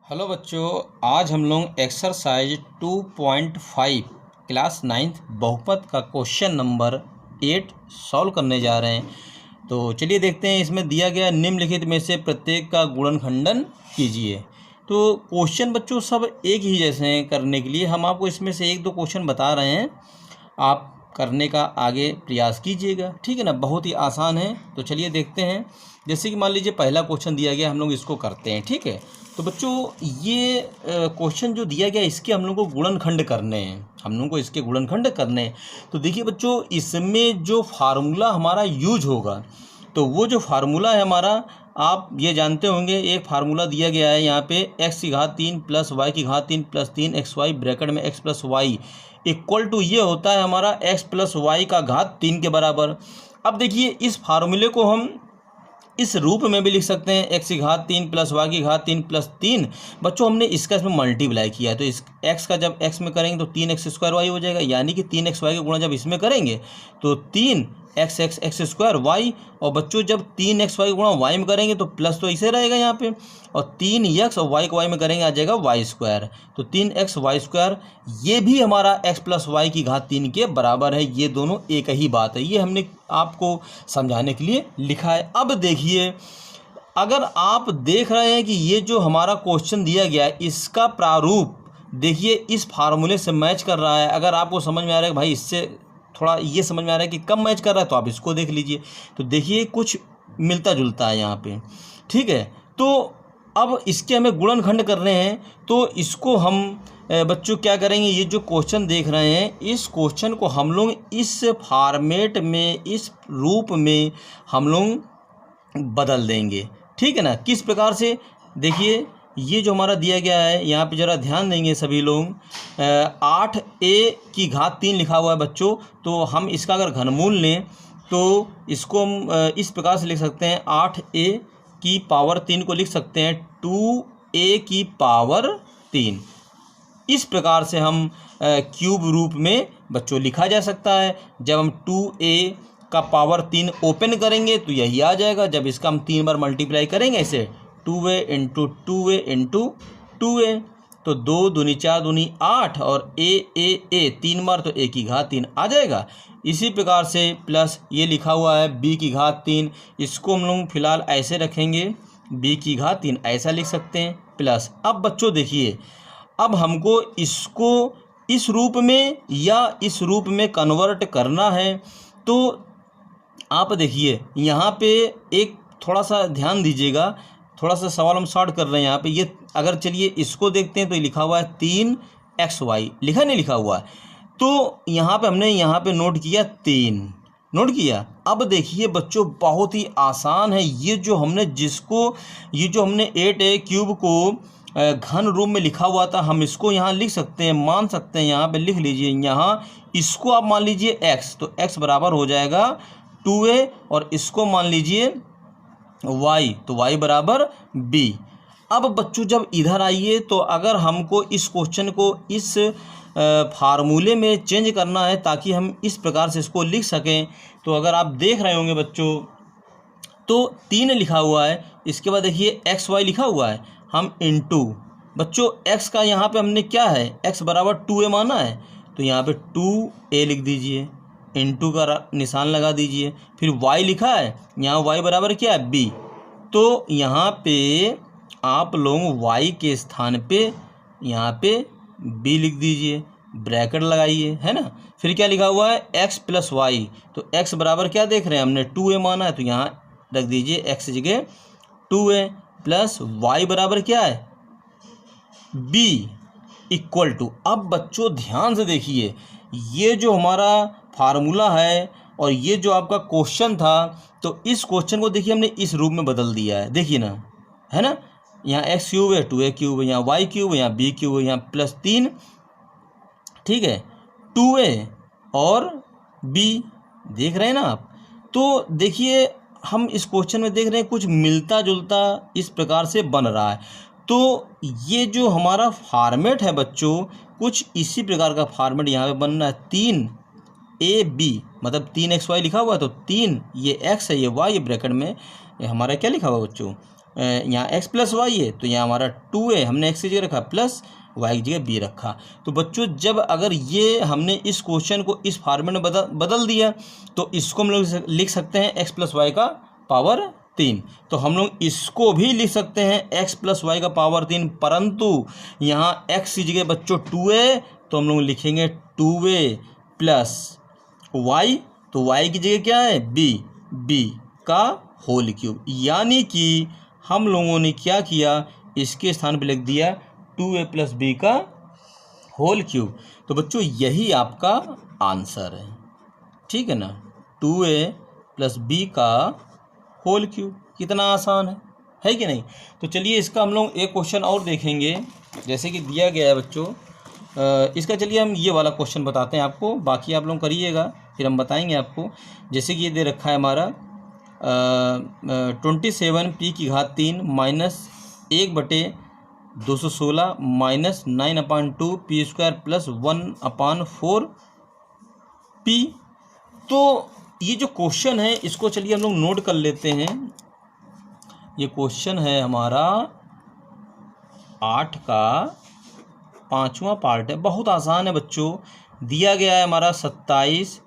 Hello बच्चों, आज हम लोग एक्सरसाइज 2.5 क्लास 9th बहुपद का क्वेश्चन नंबर 8 सॉल्व करने जा रहे हैं। तो चलिए देखते हैं, इसमें दिया गया निम्नलिखित में से प्रत्येक का गुणनखंडन कीजिए। तो क्वेश्चन बच्चों सब एक ही जैसे हैं। करने के लिए हम आपको इसमें से एक दो क्वेश्चन बता रहे हैं, आप करने का आगे प्रयास कीजिएगा, ठीक है ना। बहुत ही आसान है। तो चलिए देखते हैं। जैसे कि मान लीजिए पहला क्वेश्चन दिया गया, हम लोग इसको करते हैं, ठीक है। तो बच्चों ये क्वेश्चन जो दिया गया, इसके हम लोग को गुणनखंड करने हैं, हम लोग को इसके गुणनखंड करने हैं। तो देखिए बच्चों, इसमें जो फार्मूला हमारा यूज होगा, तो वो जो फार्मूला है हमारा, आप ये जानते होंगे। एक फार्मूला दिया गया है यहाँ पे, x की घात 3 प्लस y की घात 3 प्लस 3xy ब्रैकेट में x plus y equal to ये होता है हमारा x प्लस वाई का घात 3 के बराबर। अब देखिए, इस फार्मूले को हम इस रूप में भी लिख सकते हैं, x की घात 3 प्लस वाई की घात 3 प्लस 3। बच्चों हमने इसका इसमें मल्टीप्लाई किया है, तो इस x का जब x में करेंगे तो 3x स्क्वायर वाई हो जाएगा, यानी कि 3xy का गुणा जब इसमें करेंगे तो 3x स्क्वायर वाई। और बच्चों जब 3xy का गुणा y में करेंगे तो प्लस तो इसे रहेगा यहाँ पे, और 3x और y को y में करेंगे आ जाएगा वाई स्क्वायर। तो 3xy स्क्वायर, ये भी हमारा x प्लस वाई की घात 3 के बराबर है। ये दोनों एक ही बात है, ये हमने आपको समझाने के लिए लिखा है। अब देखिए, अगर आप देख रहे हैं कि ये जो हमारा क्वेश्चन दिया गया है, इसका प्रारूप देखिए इस फार्मूले से मैच कर रहा है। अगर आपको समझ में आ रहा है कि भाई इससे थोड़ा ये समझ में आ रहा है कि कम मैच कर रहा है, तो आप इसको देख लीजिए। तो देखिए कुछ मिलता जुलता है यहाँ पे, ठीक है। तो अब इसके हमें गुणनखंड करने हैं, तो इसको हम बच्चों क्या करेंगे, ये जो क्वेश्चन देख रहे हैं, इस क्वेश्चन को हम लोग इस फॉर्मेट में, इस रूप में हम लोग बदल देंगे, ठीक है ना। किस प्रकार से, देखिए ये जो हमारा दिया गया है, यहाँ पे ज़रा ध्यान देंगे सभी लोग। 8a की घात 3 लिखा हुआ है बच्चों, तो हम इसका अगर घनमूल लें तो इसको हम इस प्रकार से लिख सकते हैं, 8a की पावर 3 को लिख सकते हैं 2a की पावर 3। इस प्रकार से हम क्यूब रूप में बच्चों लिखा जा सकता है। जब हम 2a का पावर 3 ओपन करेंगे तो यही आ जाएगा। जब इसका हम 3 बार मल्टीप्लाई करेंगे इसे, 2a into 2a into 2a, तो 2 दूनी 4 दूनी 8, और a 3 बार तो a की घात 3 आ जाएगा। इसी प्रकार से प्लस ये लिखा हुआ है b की घात 3, इसको हम लोग फिलहाल ऐसे रखेंगे, b की घात 3 ऐसा लिख सकते हैं, प्लस। अब बच्चों देखिए, अब हमको इसको इस रूप में या इस रूप में कन्वर्ट करना है। तो आप देखिए यहाँ पे एक थोड़ा सा ध्यान दीजिएगा, थोड़ा सा सवाल हम शॉर्ट कर रहे हैं यहाँ पे। ये अगर चलिए इसको देखते हैं तो ये लिखा हुआ है 3xy, लिखा नहीं लिखा हुआ है, तो यहाँ पे हमने यहाँ पे नोट किया 3, नोट किया। अब देखिए बच्चों, बहुत ही आसान है। ये जो हमने 8a क्यूब को घन रूप में लिखा हुआ था, हम इसको यहाँ लिख सकते हैं, मान सकते हैं, यहाँ पे लिख लीजिए। यहाँ इसको आप मान लीजिए x, तो x बराबर हो जाएगा 2a, और इसको मान लीजिए y, तो y बराबर b। अब बच्चों जब इधर आइए, तो अगर हमको इस क्वेश्चन को इस फार्मूले में चेंज करना है ताकि हम इस प्रकार से इसको लिख सकें, तो अगर आप देख रहे होंगे बच्चों, तो 3 लिखा हुआ है, इसके बाद देखिए xy लिखा हुआ है, हम इंटू बच्चों x का यहाँ पे हमने क्या है, x बराबर 2a माना है, तो यहाँ पे 2a लिख दीजिए, इंटू का निशान लगा दीजिए। फिर y लिखा है, यहाँ y बराबर क्या है, b, तो यहाँ पे आप लोग y के स्थान पे यहाँ पे b लिख दीजिए, ब्रैकेट लगाइए, है ना। फिर क्या लिखा हुआ है, x प्लस वाई, तो x बराबर क्या देख रहे हैं, हमने 2a माना है, तो यहाँ रख दीजिए x जगह 2a, प्लस y बराबर क्या है, b इक्वल टू। अब बच्चों ध्यान से देखिए, ये जो हमारा फार्मूला है और ये जो आपका क्वेश्चन था, तो इस क्वेश्चन को देखिए हमने इस रूप में बदल दिया है, देखिए ना, है ना। यहाँ x क्यूब है, 2a क्यूब है, यहाँ y क्यूब है, यहाँ b क्यूब है, यहाँ प्लस 3, ठीक है, 2a और b, देख रहे हैं ना आप। तो देखिए हम इस क्वेश्चन में देख रहे हैं कुछ मिलता जुलता इस प्रकार से बन रहा है। तो ये जो हमारा फॉर्मेट है बच्चों, कुछ इसी प्रकार का फॉर्मेट यहाँ पे बन रहा है। 3ab मतलब 3xy लिखा हुआ है, तो 3 ये x है, ये y, ये ब्रैकेट में ये हमारा क्या लिखा हुआ है बच्चों, यहाँ x प्लस वाई है तो यहाँ हमारा 2a हमने x की जगह रखा प्लस y की जगह b रखा। तो बच्चों जब अगर ये हमने इस क्वेश्चन को इस फॉर्मेट में बदल दिया तो इसको हम लोग लिख सकते हैं x प्लस वाई का पावर 3। तो हम लोग इसको भी लिख सकते हैं x प्लस वाई का पावर 3, परंतु यहाँ x की जगह बच्चों 2a तो हम लोग लिखेंगे 2a प्लस y, तो y की जगह क्या है b का होल क्यूब। यानी कि हम लोगों ने क्या किया, इसके स्थान पर लिख दिया 2a प्लस b का होल क्यूब। तो बच्चों यही आपका आंसर है, ठीक है ना, 2a प्लस b का होल क्यूब। कितना आसान है कि नहीं। तो चलिए इसका हम लोग एक क्वेश्चन और देखेंगे, जैसे कि दिया गया है बच्चों इसका। चलिए हम ये वाला क्वेश्चन बताते हैं आपको, बाकी आप लोग करिएगा फिर हम बताएंगे आपको। जैसे कि ये दे रखा है हमारा 27 p की घात 3 minus 1/216 minus 9/2 p square plus 1/4 p। तो ये जो क्वेश्चन है इसको चलिए हम लोग नोट कर लेते हैं। ये क्वेश्चन है हमारा 8 का 5वां पार्ट है, बहुत आसान है बच्चों। दिया गया है हमारा 27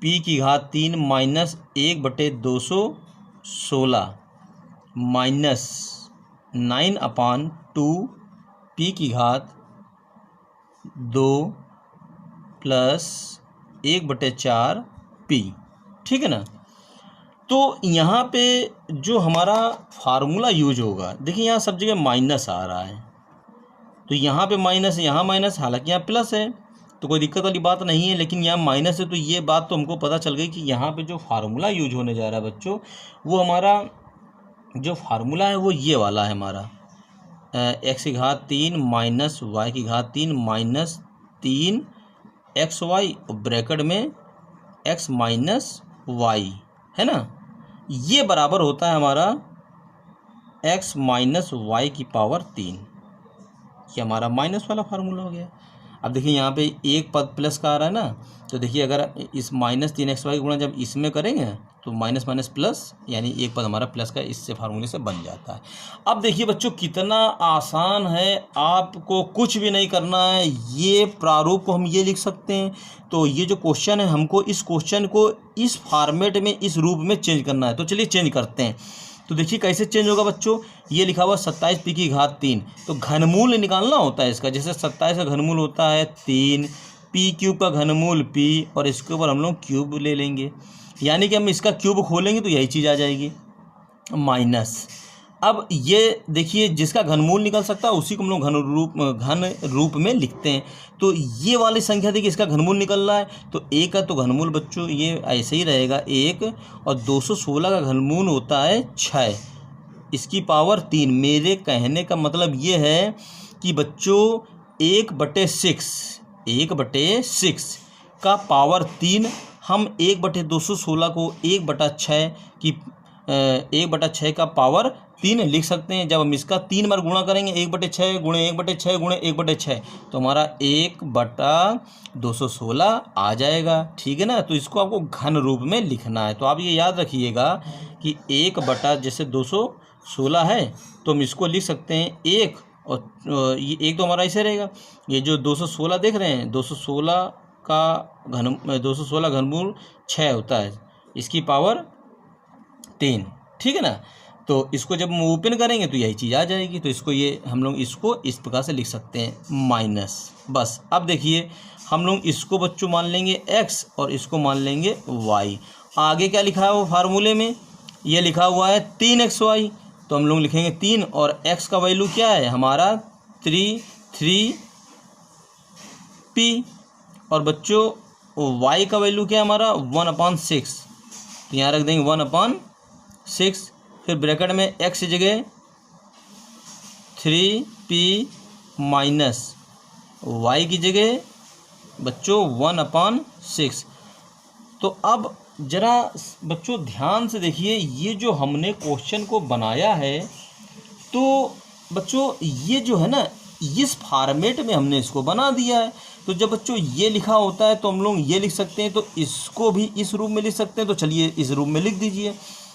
p की घात 3 माइनस 1/216 माइनस 9/2 p की घात 2 प्लस 1/4 p, ठीक है ना। तो यहाँ पे जो हमारा फार्मूला यूज होगा, देखिए यहाँ सब जगह माइनस आ रहा है, तो यहाँ पे माइनस, यहाँ माइनस, हालांकि यहाँ प्लस है तो कोई दिक्कत वाली बात नहीं है, लेकिन यहाँ माइनस है। तो ये बात तो हमको पता चल गई कि यहाँ पे जो फार्मूला यूज होने जा रहा है बच्चों, वो हमारा जो फार्मूला है वो ये वाला है हमारा x की घात 3 माइनस y की घात 3 माइनस 3xy ब्रैकेट में x माइनस वाई, है ना। ये बराबर होता है हमारा x माइनस वाई की पावर 3। ये हमारा माइनस वाला फार्मूला हो गया। अब देखिए यहाँ पे एक पद प्लस का आ रहा है ना, तो देखिए अगर इस माइनस 3xy गुणा जब इसमें करेंगे तो माइनस माइनस प्लस, यानी एक पद हमारा प्लस का इससे फार्मूले से बन जाता है। अब देखिए बच्चों कितना आसान है, आपको कुछ भी नहीं करना है, ये प्रारूप को हम ये लिख सकते हैं। तो ये जो क्वेश्चन है हमको इस क्वेश्चन को इस फॉर्मेट में इस रूप में चेंज करना है। तो चलिए चेंज करते हैं। तो देखिए कैसे चेंज होगा बच्चों, ये लिखा हुआ 27 p की घात 3, तो घनमूल निकालना होता है इसका। जैसे 27 का घनमूल होता है 3, p क्यूब का घनमूल p, और इसके ऊपर हम लोग क्यूब ले लेंगे, यानी कि हम इसका क्यूब खोलेंगे तो यही चीज़ आ जाएगी माइनस। अब ये देखिए जिसका घनमूल निकल सकता है उसी को हम लोग घन रूप में लिखते हैं। तो ये वाली संख्या देखिए इसका घनमूल निकल रहा है, तो 1 का तो घनमूल बच्चों ये ऐसे ही रहेगा 1, और 216 का घनमूल होता है 6, इसकी पावर 3। मेरे कहने का मतलब ये है कि बच्चों 1/6 का पावर 3 हम 1/216 को 1/6 का पावर 3 लिख सकते हैं। जब हम इसका 3 बार गुणा करेंगे 1/6 गुणे 1/6 गुणे 1/6 तो हमारा 1/216 आ जाएगा, ठीक है ना। तो इसको आपको घन रूप में लिखना है। तो आप ये याद रखिएगा कि 1 जैसे 216 है तो हम इसको लिख सकते हैं 1, और ये 1 तो हमारा ऐसे रहेगा। ये जो 216 देख रहे हैं 216 घनमूल 6 होता है, इसकी पावर 3, ठीक है ना। तो इसको जब हम ओपन करेंगे तो यही चीज़ आ जाएगी। तो इसको ये हम लोग इसको इस प्रकार से लिख सकते हैं माइनस, बस। अब देखिए हम लोग इसको बच्चों मान लेंगे x और इसको मान लेंगे y। आगे क्या लिखा है वो फार्मूले में, ये लिखा हुआ है 3xy, तो हम लोग लिखेंगे 3, और x का वैल्यू क्या है हमारा 3p, और बच्चों y का वैल्यू क्या है हमारा 1/6, तो यहाँ रख देंगे 1/6। फिर ब्रैकेट में x की जगह 3p माइनस y की जगह बच्चों 1/6। तो अब जरा बच्चों ध्यान से देखिए, ये जो हमने क्वेश्चन को बनाया है, तो बच्चों ये जो है ना इस फॉर्मेट में हमने इसको बना दिया है। तो जब बच्चों ये लिखा होता है तो हम लोग ये लिख सकते हैं, तो इसको भी इस रूप में लिख सकते हैं। तो चलिए इस रूप में लिख दीजिए।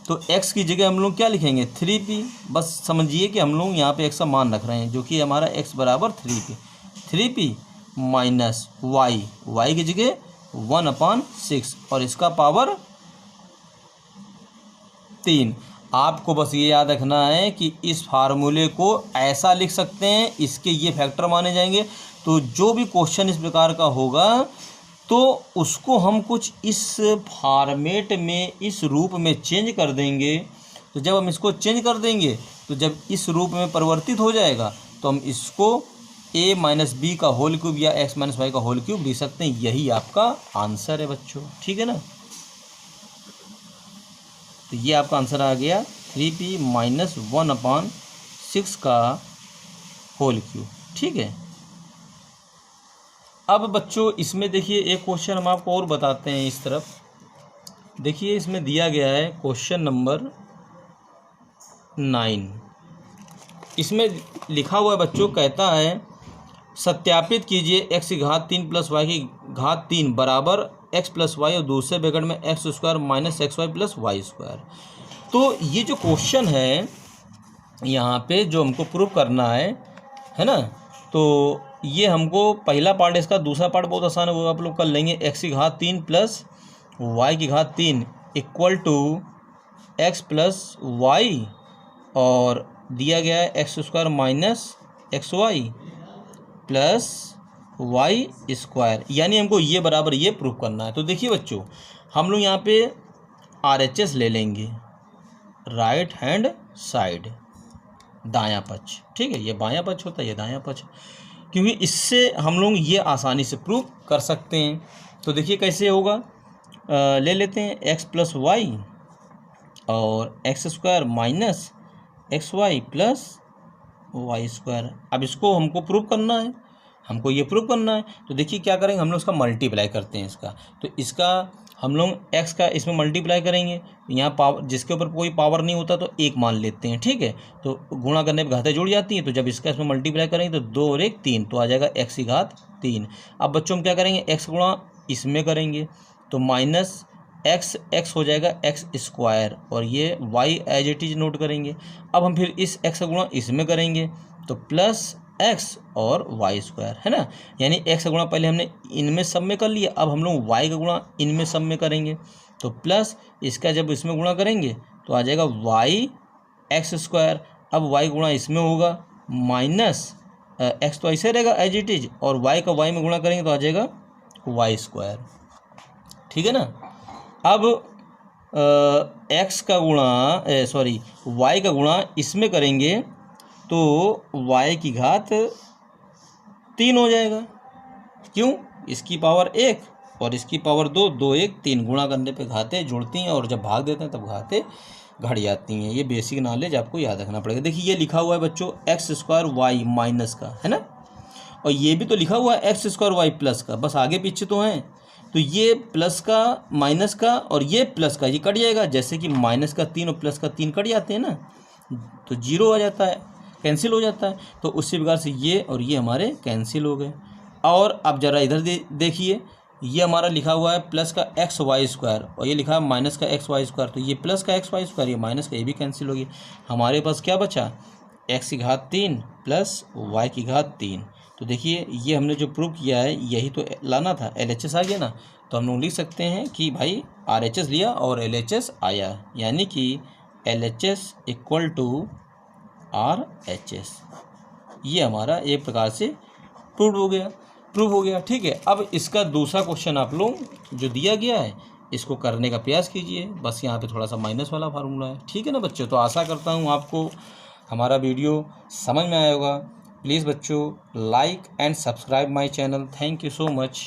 तो x की जगह हम लोग क्या लिखेंगे 3p। बस समझिए कि हम लोग यहाँ पे x का मान रख रहे हैं, जो कि हमारा x बराबर 3p माइनस y की जगह 1/6 और इसका पावर 3। आपको बस ये याद रखना है कि इस फार्मूले को ऐसा लिख सकते हैं, इसके ये फैक्टर माने जाएंगे। तो जो भी क्वेश्चन इस प्रकार का होगा तो उसको हम कुछ इस फॉर्मेट में, इस रूप में चेंज कर देंगे। तो जब हम इसको चेंज कर देंगे तो जब इस रूप में परिवर्तित हो जाएगा तो हम इसको a माइनस बी का होल क्यूब या x माइनस वाई का होल क्यूब लिख सकते हैं। यही आपका आंसर है बच्चों, ठीक है ना। तो ये आपका आंसर आ गया 3p माइनस 1/6 का होल क्यूब, ठीक है। अब बच्चों इसमें देखिए एक क्वेश्चन हम आपको और बताते हैं। इस तरफ देखिए, इसमें दिया गया है क्वेश्चन नंबर 9। इसमें लिखा हुआ है बच्चों, कहता है सत्यापित कीजिए x की घात 3 प्लस y की घात 3 बराबर x प्लस वाई और दूसरे ब्रैकेट में x square minus x y plus y square. तो ये जो क्वेश्चन है यहाँ पे जो हमको प्रूव करना है ना, तो ये हमको पहला पार्ट, इसका दूसरा पार्ट बहुत आसान है, वो आप लोग कर लेंगे। x की घात 3 प्लस y की घात 3 equal to x plus y और दिया गया है x square minus x y plus y square, यानी हमको ये बराबर ये प्रूफ करना है। तो देखिए बच्चों, हम लोग यहाँ पे RHS ले लेंगे, राइट हैंड साइड, दायां पक्ष, ठीक है। ये बायां पक्ष होता है, ये दायां पक्ष, क्योंकि इससे हम लोग ये आसानी से प्रूफ कर सकते हैं। तो देखिए कैसे होगा, ले लेते हैं एक्स प्लस वाई और x square minus x y plus y square. अब इसको हमको प्रूव करना है, हमको ये प्रूव करना है। तो देखिए क्या करेंगे, हम लोग इसका मल्टीप्लाई करते हैं इसका। तो इसका हम लोग x का इसमें मल्टीप्लाई करेंगे, यहाँ पावर जिसके ऊपर कोई पावर नहीं होता तो 1 मान लेते हैं, ठीक है। तो गुणा करने पर घातें जुड़ जाती हैं, तो जब इसका इसमें मल्टीप्लाई करेंगे तो 2 और 1 3, तो आ जाएगा x की घात 3। अब बच्चों हम क्या करेंगे, x गुणा इसमें करेंगे तो माइनस x हो जाएगा एक्स स्क्वायर और ये y as it is note करेंगे। अब हम फिर इस x का गुणा इसमें करेंगे तो प्लस x और y स्क्वायर, है ना। यानी x का गुणा पहले हमने इनमें सब में कर लिया, अब हम लोग y का गुणा इनमें सब में करेंगे तो प्लस इसका जब इसमें गुणा करेंगे तो आ जाएगा y एक्स स्क्वायर। अब y गुणा इसमें होगा माइनस x तो ऐसे रहेगा एज इट इज, और y का y में गुणा करेंगे तो आ जाएगा y स्क्वायर, ठीक है ना। अब x का गुणा y का गुणा इसमें करेंगे तो y की घात 3 हो जाएगा। क्यों, इसकी पावर 1 और इसकी पावर 2, 2 1 3, गुणा करने पे घातें जुड़ती हैं और जब भाग देते हैं तब घातें घट जाती हैं। ये बेसिक नॉलेज आपको याद रखना पड़ेगा। देखिए ये लिखा हुआ है बच्चों एक्स स्क्वायर वाई माइनस का, है ना, और ये भी तो लिखा हुआ है एक्स स्क्वायर वाई प्लस का, बस आगे पीछे तो हैं। तो ये प्लस का माइनस का और ये प्लस का, ये कट जाएगा, जैसे कि माइनस का 3 और प्लस का 3 कट जाते हैं ना, तो 0 आ जाता है, कैंसिल हो जाता है। तो उसी प्रकार से ये और ये हमारे कैंसिल हो गए। और अब ज़रा इधर देखिए, ये हमारा लिखा हुआ है प्लस का एक्स वाई स्क्वायर और ये लिखा है माइनस का एक्स वाई स्क्वायर, तो ये प्लस का एक्स वाई स्क्वायर, ये माइनस का, ये भी कैंसिल हो गया। हमारे पास क्या बचा, एक्स की घात 3 प्लस वाई की घात 3। तो देखिए ये हमने जो प्रूव किया है यही तो लाना था, LHS आ गया ना। तो हम लोग लिख सकते हैं कि भाई RHS लिया और LHS आया, यानी कि LHS इक्वल टू RHS। ये हमारा एक प्रकार से प्रूव हो गया, ठीक है। अब इसका दूसरा क्वेश्चन आप लोग जो दिया गया है इसको करने का प्रयास कीजिए। बस यहाँ पे थोड़ा सा माइनस वाला फार्मूला है, ठीक है ना बच्चों। तो आशा करता हूँ आपको हमारा वीडियो समझ में आया होगा। प्लीज़ बच्चों like and subscribe my channel. Thank you so much.